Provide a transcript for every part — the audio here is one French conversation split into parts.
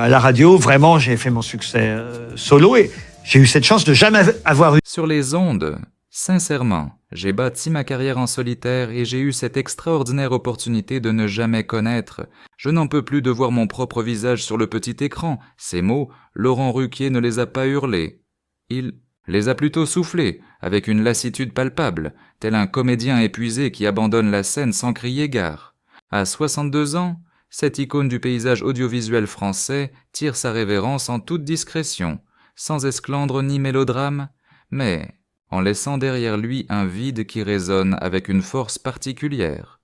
À la radio, vraiment, j'ai fait mon succès solo et j'ai eu cette chance de jamais avoir eu... Sur les ondes, sincèrement, j'ai bâti ma carrière en solitaire et j'ai eu cette extraordinaire opportunité de ne jamais connaître. Je n'en peux plus de voir mon propre visage sur le petit écran. Ces mots, Laurent Ruquier ne les a pas hurlés. Il les a plutôt soufflés, avec une lassitude palpable, tel un comédien épuisé qui abandonne la scène sans crier gare. À 62 ans, cette icône du paysage audiovisuel français tire sa révérence en toute discrétion, sans esclandre ni mélodrame, mais en laissant derrière lui un vide qui résonne avec une force particulière.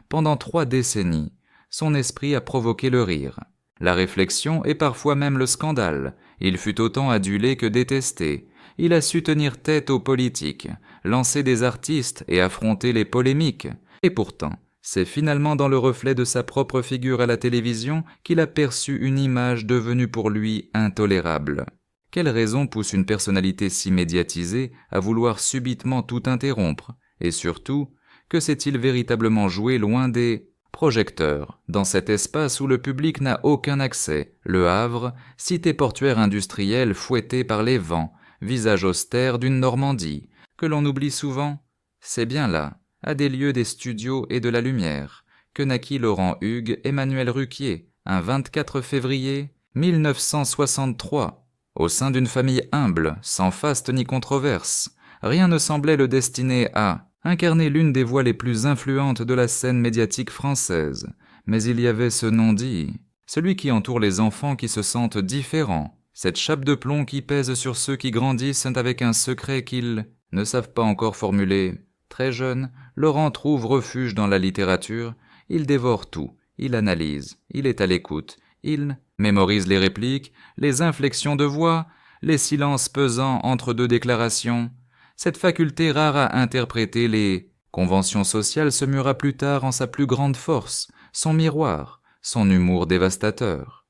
Pendant 3 décennies, son esprit a provoqué le rire, la réflexion et parfois même le scandale. Il fut autant adulé que détesté. Il a su tenir tête aux politiques, lancer des artistes et affronter les polémiques. Et pourtant, c'est finalement dans le reflet de sa propre figure à la télévision qu'il a perçu une image devenue pour lui intolérable. Quelle raison pousse une personnalité si médiatisée à vouloir subitement tout interrompre? Et surtout, que s'est-il véritablement joué loin des projecteurs, dans cet espace où le public n'a aucun accès, Le Havre, cité portuaire industrielle fouettée par les vents, visage austère d'une Normandie, que l'on oublie souvent? C'est bien là, à des lieux des studios et de la lumière, que naquit Laurent Hugues Emmanuel Ruquier, un 24 février 1963, au sein d'une famille humble, sans faste ni controverse. Rien ne semblait le destiner à incarner l'une des voix les plus influentes de la scène médiatique française. Mais il y avait ce non-dit, celui qui entoure les enfants qui se sentent différents, cette chape de plomb qui pèse sur ceux qui grandissent avec un secret qu'ils ne savent pas encore formuler. Très jeune, Laurent trouve refuge dans la littérature, il dévore tout, il analyse, il est à l'écoute, il mémorise les répliques, les inflexions de voix, les silences pesants entre 2 déclarations. Cette faculté rare à interpréter les conventions sociales se mura plus tard en sa plus grande force, son miroir, son humour dévastateur.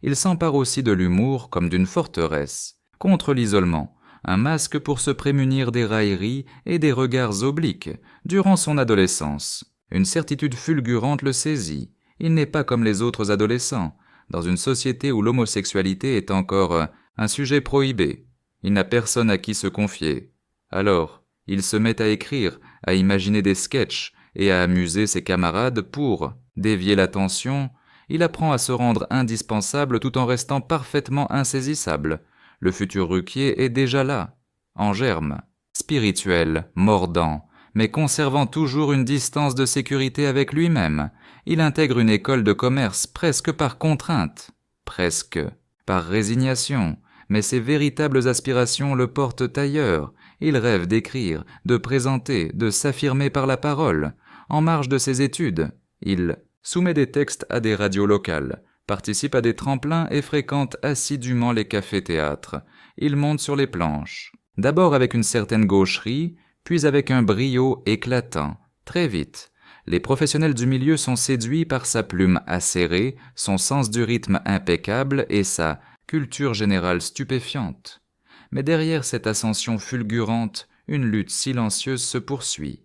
Il s'empare aussi de l'humour comme d'une forteresse, contre l'isolement, un masque pour se prémunir des railleries et des regards obliques. Durant son adolescence, une certitude fulgurante le saisit. Il n'est pas comme les autres adolescents, dans une société où l'homosexualité est encore un sujet prohibé. Il n'a personne à qui se confier. Alors, il se met à écrire, à imaginer des sketchs et à amuser ses camarades pour dévier l'attention. Il apprend à se rendre indispensable tout en restant parfaitement insaisissable. Le futur Ruquier est déjà là, en germe, spirituel, mordant, mais conservant toujours une distance de sécurité avec lui-même. Il intègre une école de commerce presque par contrainte, presque par résignation, mais ses véritables aspirations le portent ailleurs. Il rêve d'écrire, de présenter, de s'affirmer par la parole. En marge de ses études, il soumet des textes à des radios locales, participe à des tremplins et fréquente assidûment les cafés-théâtres. Il monte sur les planches, d'abord avec une certaine gaucherie, puis avec un brio éclatant. Très vite, les professionnels du milieu sont séduits par sa plume acérée, son sens du rythme impeccable et sa culture générale stupéfiante. Mais derrière cette ascension fulgurante, une lutte silencieuse se poursuit.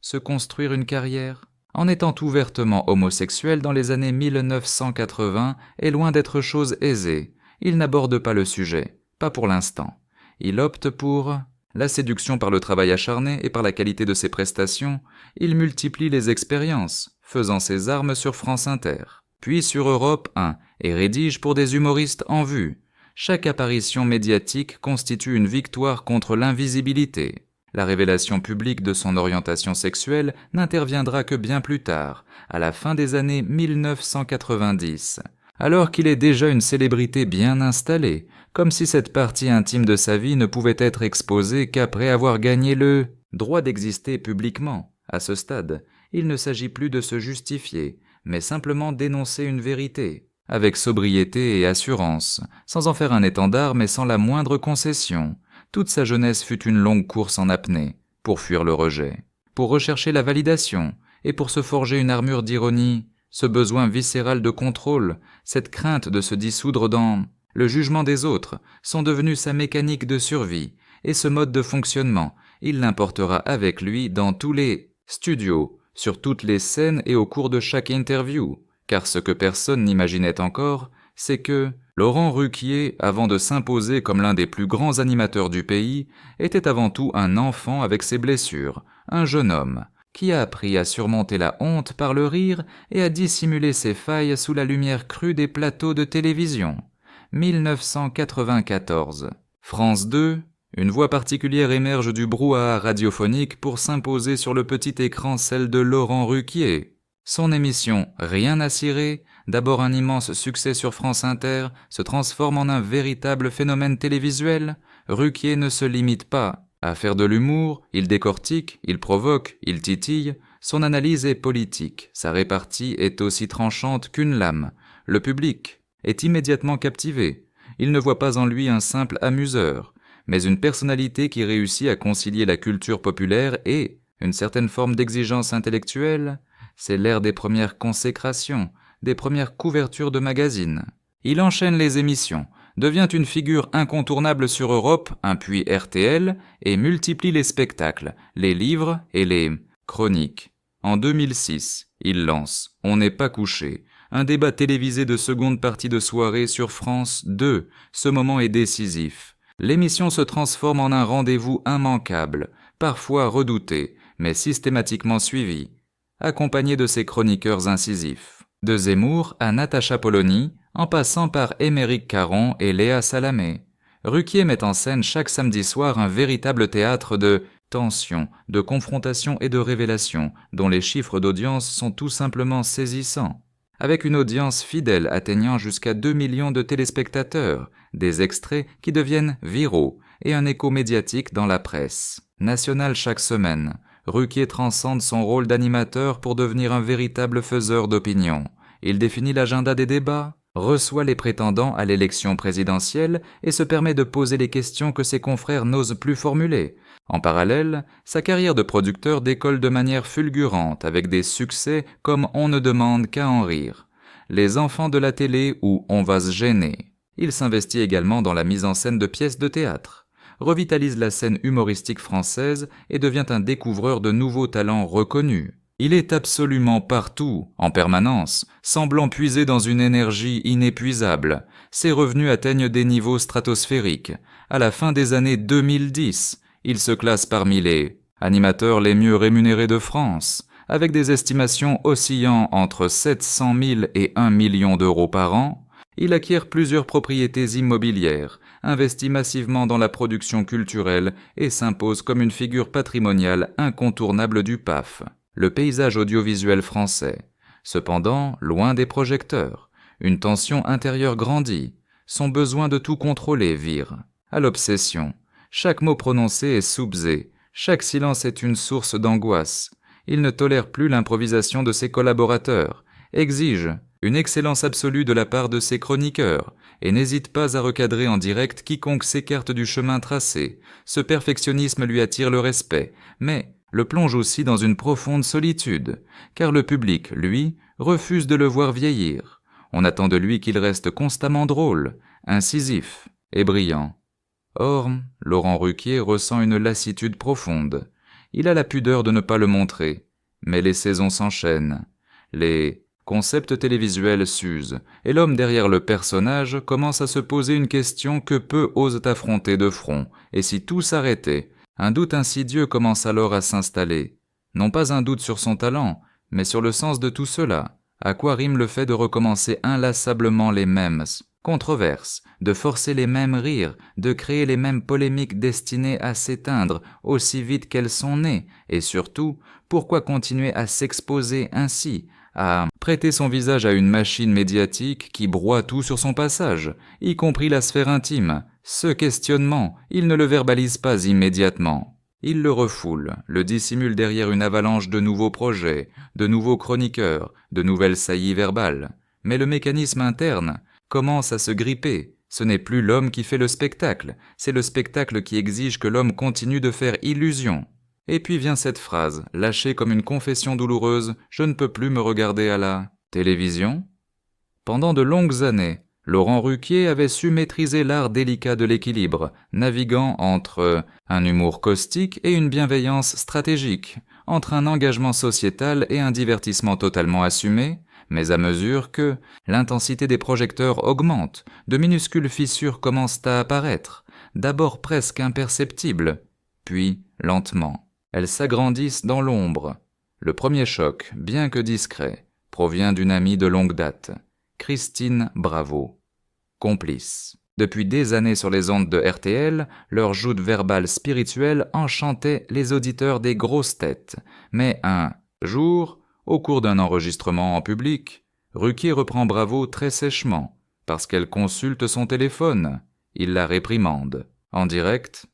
Se construire une carrière? En étant ouvertement homosexuel dans les années 1980 est loin d'être chose aisée. Il n'aborde pas le sujet, pas pour l'instant. Il opte pour la séduction par le travail acharné et par la qualité de ses prestations. Il multiplie les expériences, faisant ses armes sur France Inter, puis sur Europe 1, et rédige pour des humoristes en vue. Chaque apparition médiatique constitue une victoire contre l'invisibilité. La révélation publique de son orientation sexuelle n'interviendra que bien plus tard, à la fin des années 1990, alors qu'il est déjà une célébrité bien installée, comme si cette partie intime de sa vie ne pouvait être exposée qu'après avoir gagné le droit d'exister publiquement. À ce stade, il ne s'agit plus de se justifier, mais simplement d'énoncer une vérité, avec sobriété et assurance, sans en faire un étendard mais sans la moindre concession. Toute sa jeunesse fut une longue course en apnée, pour fuir le rejet, pour rechercher la validation, et pour se forger une armure d'ironie, ce besoin viscéral de contrôle, cette crainte de se dissoudre dans le jugement des autres, sont devenus sa mécanique de survie, et ce mode de fonctionnement, il l'importera avec lui dans tous les studios, sur toutes les scènes et au cours de chaque interview, car ce que personne n'imaginait encore, c'est que Laurent Ruquier, avant de s'imposer comme l'un des plus grands animateurs du pays, était avant tout un enfant avec ses blessures, un jeune homme, qui a appris à surmonter la honte par le rire et à dissimuler ses failles sous la lumière crue des plateaux de télévision. 1994. France 2, une voix particulière émerge du brouhaha radiophonique pour s'imposer sur le petit écran, celle de Laurent Ruquier. Son émission « Rien à cirer », d'abord un immense succès sur France Inter, se transforme en un véritable phénomène télévisuel. Ruquier ne se limite pas à faire de l'humour, il décortique, il provoque, il titille. Son analyse est politique, sa répartie est aussi tranchante qu'une lame. Le public est immédiatement captivé. Il ne voit pas en lui un simple amuseur, mais une personnalité qui réussit à concilier la culture populaire et une certaine forme d'exigence intellectuelle. C'est l'ère des premières consécrations, des premières couvertures de magazines. Il enchaîne les émissions, devient une figure incontournable sur Europe, puis RTL, et multiplie les spectacles, les livres et les chroniques. En 2006, il lance « On n'est pas couché », un débat télévisé de seconde partie de soirée sur France 2. Ce moment est décisif. L'émission se transforme en un rendez-vous immanquable, parfois redouté, mais systématiquement suivi, accompagné de ses chroniqueurs incisifs. De Zemmour à Natacha Polony, en passant par Émeric Caron et Léa Salamé. Ruquier met en scène chaque samedi soir un véritable théâtre de tension, de confrontation et de révélation, dont les chiffres d'audience sont tout simplement saisissants. Avec une audience fidèle atteignant jusqu'à 2 millions de téléspectateurs, des extraits qui deviennent viraux et un écho médiatique dans la presse nationale chaque semaine. Ruquier transcende son rôle d'animateur pour devenir un véritable faiseur d'opinion. Il définit l'agenda des débats, reçoit les prétendants à l'élection présidentielle et se permet de poser les questions que ses confrères n'osent plus formuler. En parallèle, sa carrière de producteur décolle de manière fulgurante avec des succès comme On ne demande qu'à en rire, Les enfants de la télé ou On va se gêner. Il s'investit également dans la mise en scène de pièces de théâtre, revitalise la scène humoristique française et devient un découvreur de nouveaux talents reconnus. Il est absolument partout, en permanence, semblant puiser dans une énergie inépuisable. Ses revenus atteignent des niveaux stratosphériques. À la fin des années 2010, il se classe parmi les animateurs les mieux rémunérés de France, avec des estimations oscillant entre 700 000 et 1 million d'euros par an. Il acquiert plusieurs propriétés immobilières, investit massivement dans la production culturelle et s'impose comme une figure patrimoniale incontournable du PAF, le paysage audiovisuel français. Cependant, loin des projecteurs, une tension intérieure grandit, son besoin de tout contrôler vire à l'obsession. Chaque mot prononcé est soupçé, chaque silence est une source d'angoisse. Il ne tolère plus l'improvisation de ses collaborateurs, exige une excellence absolue de la part de ses chroniqueurs, et n'hésite pas à recadrer en direct quiconque s'écarte du chemin tracé. Ce perfectionnisme lui attire le respect, mais le plonge aussi dans une profonde solitude, car le public, lui, refuse de le voir vieillir. On attend de lui qu'il reste constamment drôle, incisif et brillant. Or, Laurent Ruquier ressent une lassitude profonde. Il a la pudeur de ne pas le montrer, mais les saisons s'enchaînent. Les concepts télévisuels s'usent, et l'homme derrière le personnage commence à se poser une question que peu osent affronter de front, et si tout s'arrêtait? Un doute insidieux commence alors à s'installer. Non pas un doute sur son talent, mais sur le sens de tout cela. À quoi rime le fait de recommencer inlassablement les mêmes controverses, de forcer les mêmes rires, de créer les mêmes polémiques destinées à s'éteindre aussi vite qu'elles sont nées, et surtout, pourquoi continuer à s'exposer ainsi, à prêter son visage à une machine médiatique qui broie tout sur son passage, y compris la sphère intime? Ce questionnement, il ne le verbalise pas immédiatement. Il le refoule, le dissimule derrière une avalanche de nouveaux projets, de nouveaux chroniqueurs, de nouvelles saillies verbales. Mais le mécanisme interne commence à se gripper. Ce n'est plus l'homme qui fait le spectacle, c'est le spectacle qui exige que l'homme continue de faire illusion. Et puis vient cette phrase, lâchée comme une confession douloureuse, « Je ne peux plus me regarder à la télévision ». Pendant de longues années, Laurent Ruquier avait su maîtriser l'art délicat de l'équilibre, naviguant entre un humour caustique et une bienveillance stratégique, entre un engagement sociétal et un divertissement totalement assumé, Mais à mesure que l'intensité des projecteurs augmente, de minuscules fissures commencent à apparaître, d'abord presque imperceptibles, puis lentement. Elles s'agrandissent dans l'ombre. Le premier choc, bien que discret, provient d'une amie de longue date, Christine Bravo, complice. Depuis des années sur les ondes de RTL, leur joute verbale spirituelle enchantait les auditeurs des grosses têtes. Mais un jour, au cours d'un enregistrement en public, Ruquier reprend Bravo très sèchement, parce qu'elle consulte son téléphone. Il la réprimande. En direct,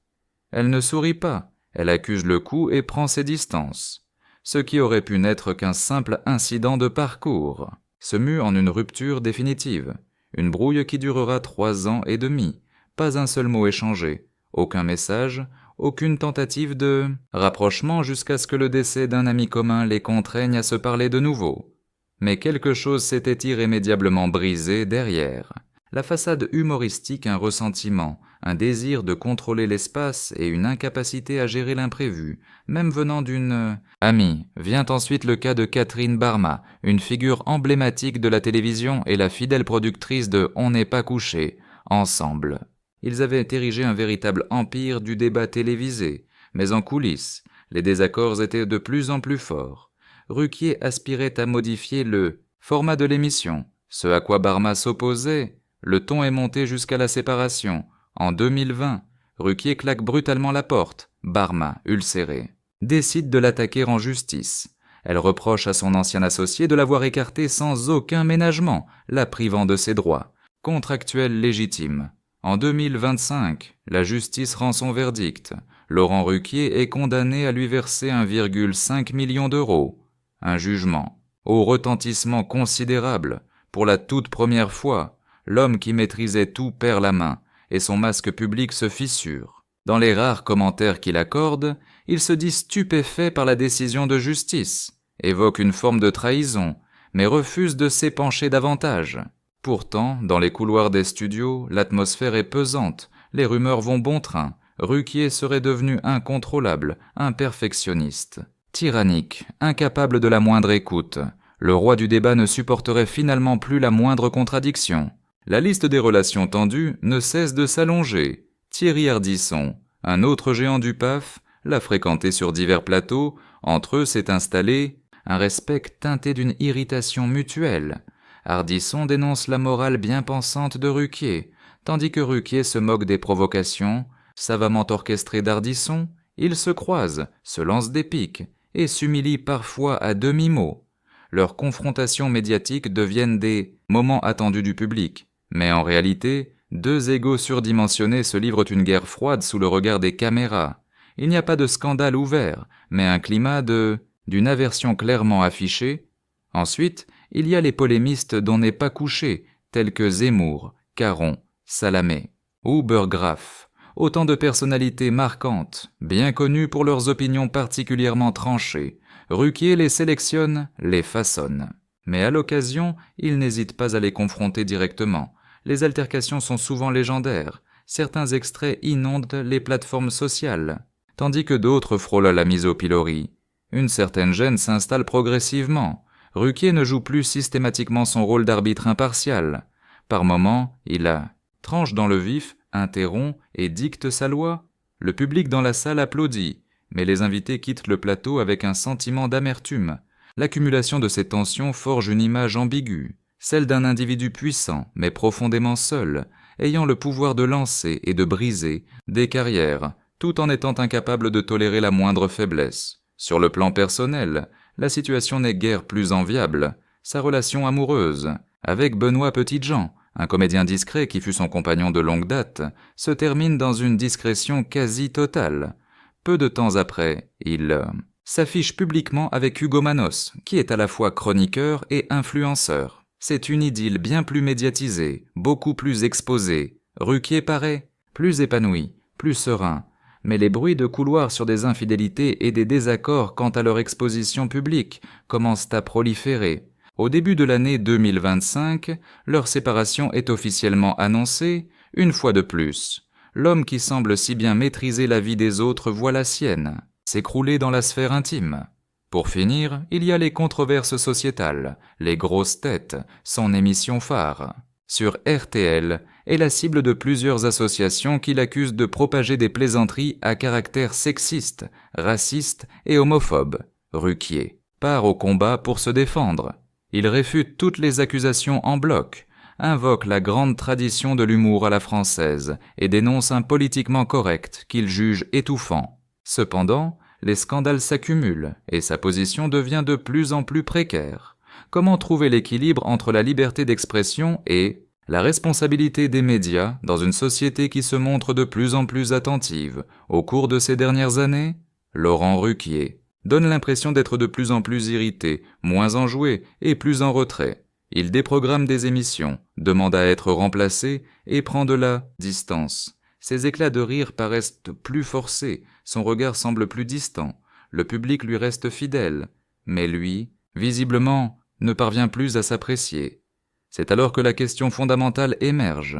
elle ne sourit pas, elle accuse le coup et prend ses distances. Ce qui aurait pu n'être qu'un simple incident de parcours se mue en une rupture définitive. Une brouille qui durera 3 ans et demi. Pas un seul mot échangé, aucun message, aucune tentative de rapprochement jusqu'à ce que le décès d'un ami commun les contraigne à se parler de nouveau. Mais quelque chose s'était irrémédiablement brisé derrière. La façade humoristique, un ressentiment, un désir de contrôler l'espace et une incapacité à gérer l'imprévu, même venant d'une amie. Vient ensuite le cas de Catherine Barma, une figure emblématique de la télévision et la fidèle productrice de On n'est pas couché, ensemble. Ils avaient érigé un véritable empire du débat télévisé, mais en coulisses, les désaccords étaient de plus en plus forts. Ruquier aspirait à modifier le format de l'émission, ce à quoi Barma s'opposait. Le ton est monté jusqu'à la séparation. En 2020, Ruquier claque brutalement la porte. Barma, ulcérée, décide de l'attaquer en justice. Elle reproche à son ancien associé de l'avoir écarté sans aucun ménagement, la privant de ses droits contractuels légitimes. En 2025, la justice rend son verdict. Laurent Ruquier est condamné à lui verser 1,5 million d'euros. Un jugement au retentissement considérable. Pour la toute première fois, l'homme qui maîtrisait tout perd la main, et son masque public se fissure. Dans les rares commentaires qu'il accorde, il se dit stupéfait par la décision de justice, évoque une forme de trahison, mais refuse de s'épancher davantage. Pourtant, dans les couloirs des studios, l'atmosphère est pesante, les rumeurs vont bon train, Ruquier serait devenu incontrôlable, un perfectionniste. Tyrannique, incapable de la moindre écoute, le roi du débat ne supporterait finalement plus la moindre contradiction. La liste des relations tendues ne cesse de s'allonger. Thierry Ardisson, un autre géant du PAF, l'a fréquenté sur divers plateaux, entre eux s'est installé un respect teinté d'une irritation mutuelle. Ardisson dénonce la morale bien pensante de Ruquier, tandis que Ruquier se moque des provocations, savamment orchestrées d'Ardisson, ils se croisent, se lancent des piques, et s'humilient parfois à demi-mot. Leurs confrontations médiatiques deviennent des moments attendus du public. Mais en réalité, deux égos surdimensionnés se livrent une guerre froide sous le regard des caméras. Il n'y a pas de scandale ouvert, mais un climat d'une aversion clairement affichée. Ensuite, il y a les polémistes dont n'est pas couché, tels que Zemmour, Caron, Salamé ou Burgraff. Autant de personnalités marquantes, bien connues pour leurs opinions particulièrement tranchées. Ruquier les sélectionne, les façonne. Mais à l'occasion, il n'hésite pas à les confronter directement. Les altercations sont souvent légendaires. Certains extraits inondent les plateformes sociales, tandis que d'autres frôlent la mise au pilori. Une certaine gêne s'installe progressivement. Ruquier ne joue plus systématiquement son rôle d'arbitre impartial. Par moments, il tranche dans le vif, interrompt et dicte sa loi. Le public dans la salle applaudit, mais les invités quittent le plateau avec un sentiment d'amertume. L'accumulation de ces tensions forge une image ambiguë, celle d'un individu puissant, mais profondément seul, ayant le pouvoir de lancer et de briser des carrières, tout en étant incapable de tolérer la moindre faiblesse. Sur le plan personnel, la situation n'est guère plus enviable. Sa relation amoureuse, avec Benoît Petitjean, un comédien discret qui fut son compagnon de longue date, se termine dans une discrétion quasi totale. Peu de temps après, il s'affiche publiquement avec Hugo Manos, qui est à la fois chroniqueur et influenceur. C'est une idylle bien plus médiatisée, beaucoup plus exposée. Ruquier paraît plus épanoui, plus serein, mais les bruits de couloir sur des infidélités et des désaccords quant à leur exposition publique commencent à proliférer. Au début de l'année 2025, leur séparation est officiellement annoncée, une fois de plus. L'homme qui semble si bien maîtriser la vie des autres voit la sienne s'écrouler dans la sphère intime. Pour finir, il y a les controverses sociétales, les grosses têtes, son émission phare. Sur RTL, est la cible de plusieurs associations qui l'accusent de propager des plaisanteries à caractère sexiste, raciste et homophobe. Ruquier part au combat pour se défendre. Il réfute toutes les accusations en bloc, invoque la grande tradition de l'humour à la française et dénonce un politiquement correct qu'il juge étouffant. Cependant, les scandales s'accumulent et sa position devient de plus en plus précaire. Comment trouver l'équilibre entre la liberté d'expression et la responsabilité des médias dans une société qui se montre de plus en plus attentive au cours de ces dernières années? Laurent Ruquier donne l'impression d'être de plus en plus irrité, moins enjoué et plus en retrait. Il déprogramme des émissions, demande à être remplacé et prend de la distance. Ses éclats de rire paraissent plus forcés, son regard semble plus distant, le public lui reste fidèle, mais lui, visiblement, ne parvient plus à s'apprécier. C'est alors que la question fondamentale émerge.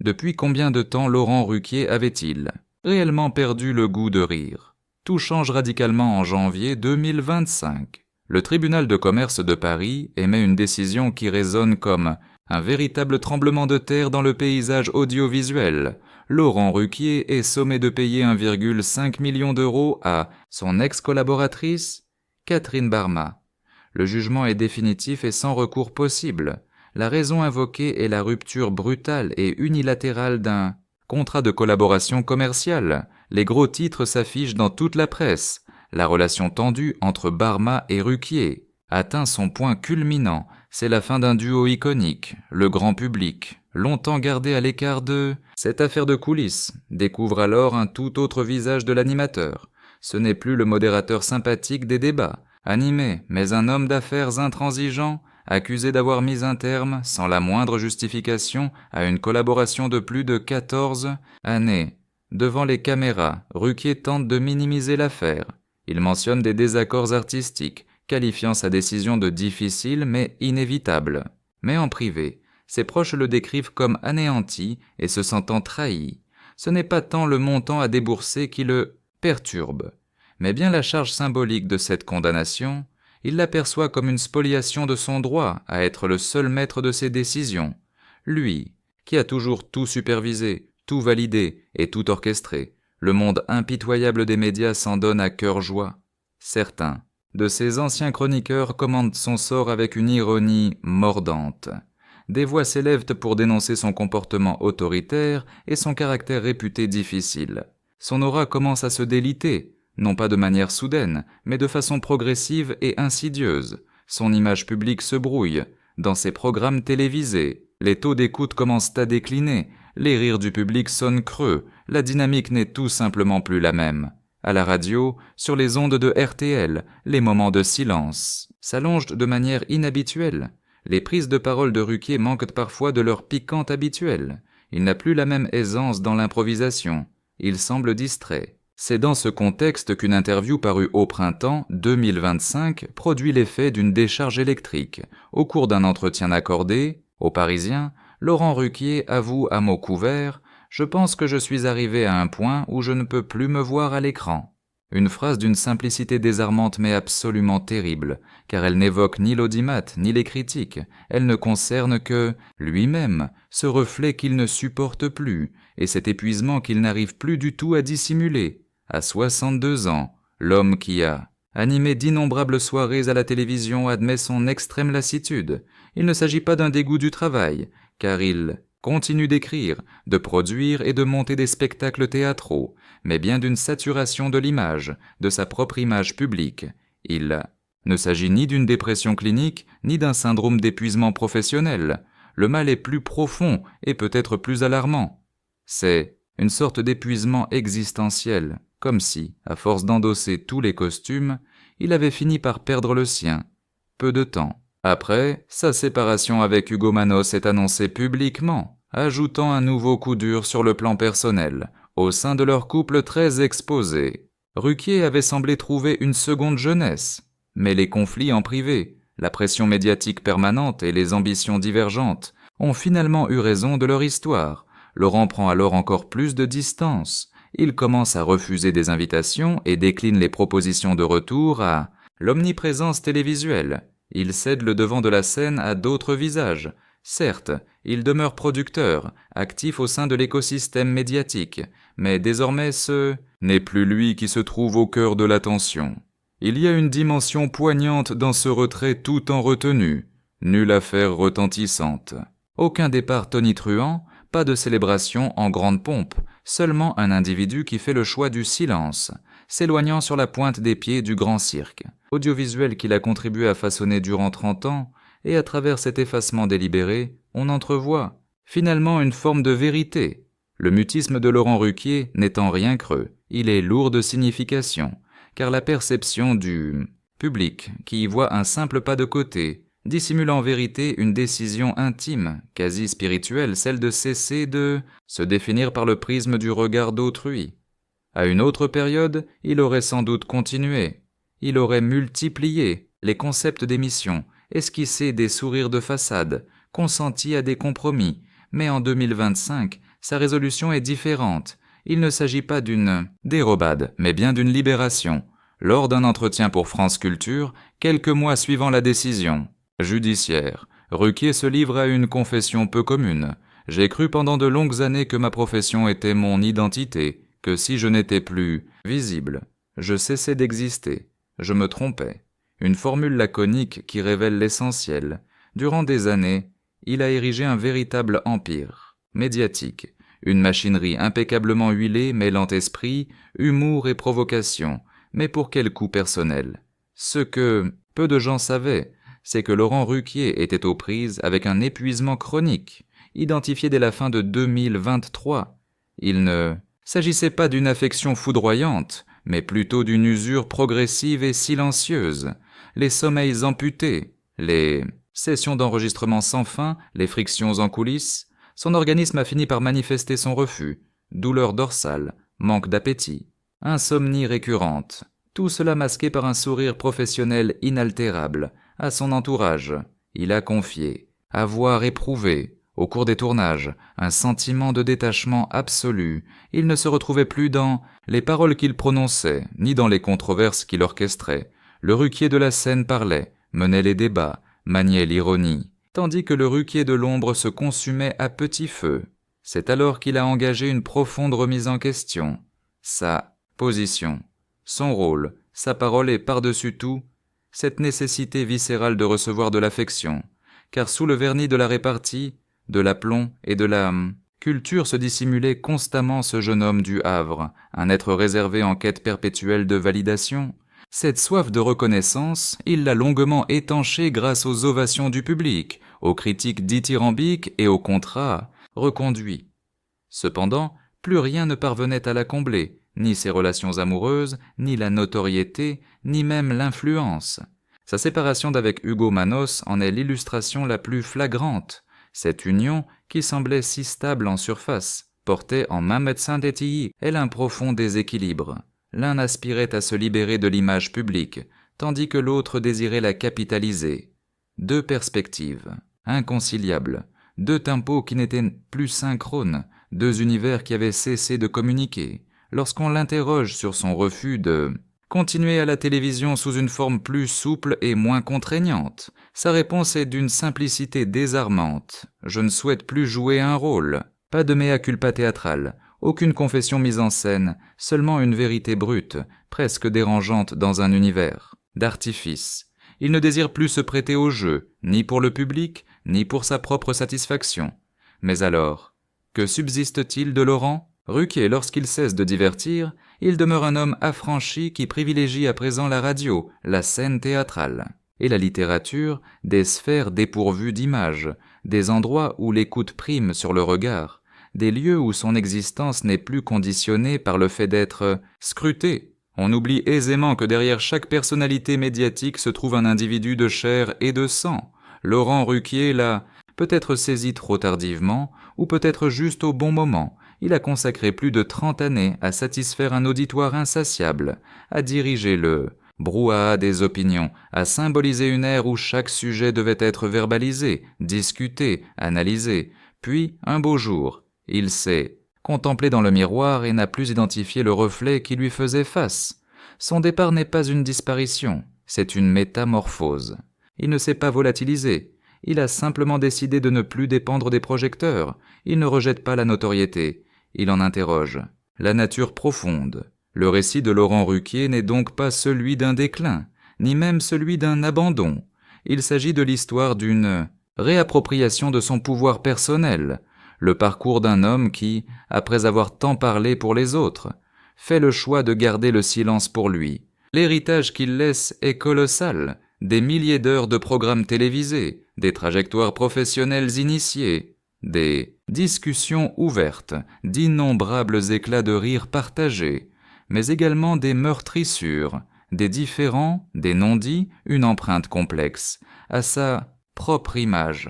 Depuis combien de temps Laurent Ruquier avait-il réellement perdu le goût de rire? Tout change radicalement en janvier 2025. Le tribunal de commerce de Paris émet une décision qui résonne comme un véritable tremblement de terre dans le paysage audiovisuel. Laurent Ruquier est sommé de payer 1,5 million d'euros à son ex-collaboratrice, Catherine Barma. Le jugement est définitif et sans recours possible. La raison invoquée est la rupture brutale et unilatérale d'un contrat de collaboration commerciale. Les gros titres s'affichent dans toute la presse. La relation tendue entre Barma et Ruquier atteint son point culminant. C'est la fin d'un duo iconique. Le grand public, longtemps gardé à l'écart de cette affaire de coulisses, découvre alors un tout autre visage de l'animateur. Ce n'est plus le modérateur sympathique des débats, animé, mais un homme d'affaires intransigeant, accusé d'avoir mis un terme, sans la moindre justification, à une collaboration de plus de 14 années. Devant les caméras, Ruquier tente de minimiser l'affaire. Il mentionne des désaccords artistiques, qualifiant sa décision de difficile mais inévitable. Mais en privé, ses proches le décrivent comme anéanti et se sentant trahi. Ce n'est pas tant le montant à débourser qui le perturbe, mais bien la charge symbolique de cette condamnation. Il l'aperçoit comme une spoliation de son droit à être le seul maître de ses décisions. Lui, qui a toujours tout supervisé, tout validé et tout orchestré, le monde impitoyable des médias s'en donne à cœur joie. Certains de ses anciens chroniqueurs commentent son sort avec une ironie mordante. Des voix s'élèvent pour dénoncer son comportement autoritaire et son caractère réputé difficile. Son aura commence à se déliter, non pas de manière soudaine, mais de façon progressive et insidieuse. Son image publique se brouille. Dans ses programmes télévisés, les taux d'écoute commencent à décliner, les rires du public sonnent creux, la dynamique n'est tout simplement plus la même. À la radio, sur les ondes de RTL, les moments de silence s'allongent de manière inhabituelle. Les prises de parole de Ruquier manquent parfois de leur piquante habituelle. Il n'a plus la même aisance dans l'improvisation. Il semble distrait. C'est dans ce contexte qu'une interview parue au printemps 2025 produit l'effet d'une décharge électrique. Au cours d'un entretien accordé, aux Parisiens, Laurent Ruquier avoue à mots couverts « Je pense que je suis arrivé à un point où je ne peux plus me voir à l'écran ». Une phrase d'une simplicité désarmante mais absolument terrible, car elle n'évoque ni l'audimat ni les critiques, elle ne concerne que lui-même, ce reflet qu'il ne supporte plus, et cet épuisement qu'il n'arrive plus du tout à dissimuler. À 62 ans, l'homme qui a animé d'innombrables soirées à la télévision admet son extrême lassitude. Il ne s'agit pas d'un dégoût du travail, car il continue d'écrire, de produire et de monter des spectacles théâtraux, mais bien d'une saturation de l'image, de sa propre image publique. Il ne s'agit ni d'une dépression clinique, ni d'un syndrome d'épuisement professionnel. Le mal est plus profond et peut-être plus alarmant. C'est une sorte d'épuisement existentiel, comme si, à force d'endosser tous les costumes, il avait fini par perdre le sien. Peu de temps après, sa séparation avec Hugo Manos est annoncée publiquement, ajoutant un nouveau coup dur sur le plan personnel, au sein de leur couple très exposé. Ruquier avait semblé trouver une seconde jeunesse, mais les conflits en privé, la pression médiatique permanente et les ambitions divergentes ont finalement eu raison de leur histoire. Laurent prend alors encore plus de distance. Il commence à refuser des invitations et décline les propositions de retour à L'omniprésence télévisuelle. Il cède le devant de la scène à d'autres visages. Certes, il demeure producteur, actif au sein de l'écosystème médiatique, mais désormais ce n'est plus lui qui se trouve au cœur de l'attention. Il y a une dimension poignante dans ce retrait tout en retenue. Nulle affaire retentissante. Aucun départ tonitruant, pas de célébration en grande pompe, seulement un individu qui fait le choix du silence, s'éloignant sur la pointe des pieds du grand cirque. Audiovisuel qu'il a contribué à façonner durant 30 ans, et à travers cet effacement délibéré, on entrevoit finalement une forme de vérité. Le mutisme de Laurent Ruquier n'est en rien creux, il est lourd de signification, car la perception du public, qui y voit un simple pas de côté, dissimule en vérité une décision intime, quasi spirituelle, celle de cesser de se définir par le prisme du regard d'autrui. À une autre période, il aurait sans doute continué. Il aurait multiplié les concepts d'émission, esquissé des sourires de façade, consenti à des compromis, mais en 2025, sa résolution est différente. Il ne s'agit pas d'une dérobade, mais bien d'une libération. Lors d'un entretien pour France Culture, quelques mois suivant la décision judiciaire, Ruquier se livre à une confession peu commune. J'ai cru pendant de longues années que ma profession était mon identité, que si je n'étais plus visible, je cessais d'exister. Je me trompais. Une formule laconique qui révèle l'essentiel. Durant des années, il a érigé un véritable empire médiatique, une machinerie impeccablement huilée mêlant esprit, humour et provocation, mais pour quel coût personnel? Ce que peu de gens savaient, c'est que Laurent Ruquier était aux prises avec un épuisement chronique, identifié dès la fin de 2023. Il ne s'agissait pas d'une affection foudroyante, mais plutôt d'une usure progressive et silencieuse. Les sommeils amputés, les sessions d'enregistrement sans fin, les frictions en coulisses, son organisme a fini par manifester son refus, douleur dorsale, manque d'appétit, insomnie récurrente, tout cela masqué par un sourire professionnel inaltérable. À son entourage, il a confié, avoir éprouvé, au cours des tournages, un sentiment de détachement absolu. Il ne se retrouvait plus dans les paroles qu'il prononçait, ni dans les controverses qu'il orchestrait. Le Ruquier de la scène parlait, menait les débats, maniait l'ironie, tandis que le Ruquier de l'ombre se consumait à petit feu. C'est alors qu'il a engagé une profonde remise en question. Sa position, son rôle, sa parole et par-dessus tout, cette nécessité viscérale de recevoir de l'affection, car sous le vernis de la répartie, de l'aplomb et de la culture se dissimulait constamment ce jeune homme du Havre, un être réservé en quête perpétuelle de validation. Cette soif de reconnaissance, il l'a longuement étanchée grâce aux ovations du public, aux critiques dithyrambiques et aux contrats reconduits. Cependant, plus rien ne parvenait à la combler, ni ses relations amoureuses, ni la notoriété, ni même l'influence. Sa séparation d'avec Hugo Manos en est l'illustration la plus flagrante. Cette union, qui semblait si stable en surface, portait en Mehmet Sandetiyi, elle un profond déséquilibre. L'un aspirait à se libérer de l'image publique, tandis que l'autre désirait la capitaliser. Deux perspectives, inconciliables, deux tempos qui n'étaient plus synchrones, deux univers qui avaient cessé de communiquer. Lorsqu'on l'interroge sur son refus de continuer à la télévision sous une forme plus souple et moins contraignante, sa réponse est d'une simplicité désarmante. Je ne souhaite plus jouer un rôle. Pas de mea culpa théâtrale, aucune confession mise en scène, seulement une vérité brute, presque dérangeante dans un univers d'artifice. Il ne désire plus se prêter au jeu, ni pour le public, ni pour sa propre satisfaction. Mais alors, que subsiste-t-il de Laurent ? Ruquier, lorsqu'il cesse de divertir, il demeure un homme affranchi qui privilégie à présent la radio, la scène théâtrale, et la littérature, des sphères dépourvues d'images, des endroits où l'écoute prime sur le regard, des lieux où son existence n'est plus conditionnée par le fait d'être scruté. On oublie aisément que derrière chaque personnalité médiatique se trouve un individu de chair et de sang. Laurent Ruquier l'a peut-être saisi trop tardivement, ou peut-être juste au bon moment. Il a consacré plus de 30 années à satisfaire un auditoire insatiable, à diriger le brouhaha des opinions, à symboliser une ère où chaque sujet devait être verbalisé, discuté, analysé. Puis, un beau jour, il s'est contemplé dans le miroir et n'a plus identifié le reflet qui lui faisait face. Son départ n'est pas une disparition, c'est une métamorphose. Il ne s'est pas volatilisé. Il a simplement décidé de ne plus dépendre des projecteurs. Il ne rejette pas la notoriété. Il en interroge. La nature profonde. Le récit de Laurent Ruquier n'est donc pas celui d'un déclin, ni même celui d'un abandon. Il s'agit de l'histoire d'une réappropriation de son pouvoir personnel, le parcours d'un homme qui, après avoir tant parlé pour les autres, fait le choix de garder le silence pour lui. L'héritage qu'il laisse est colossal, des milliers d'heures de programmes télévisés, des trajectoires professionnelles initiées, des discussions ouvertes, d'innombrables éclats de rire partagés, mais également des meurtrissures, des différends, des non-dits, une empreinte complexe, à sa propre image.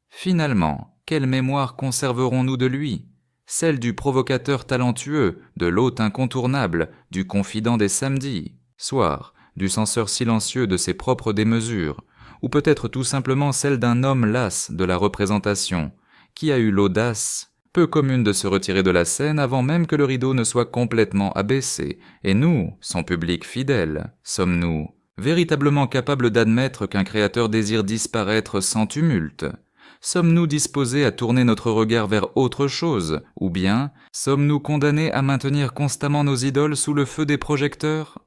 Finalement, quelle mémoire conserverons-nous de lui ? Celle du provocateur talentueux, de l'hôte incontournable, du confident des samedis, soirs, du censeur silencieux de ses propres démesures, ou peut-être tout simplement celle d'un homme las de la représentation, qui a eu l'audace peu commune de se retirer de la scène avant même que le rideau ne soit complètement abaissé, et nous, son public fidèle, sommes-nous véritablement capables d'admettre qu'un créateur désire disparaître sans tumulte ? Sommes-nous disposés à tourner notre regard vers autre chose, ou bien sommes-nous condamnés à maintenir constamment nos idoles sous le feu des projecteurs ?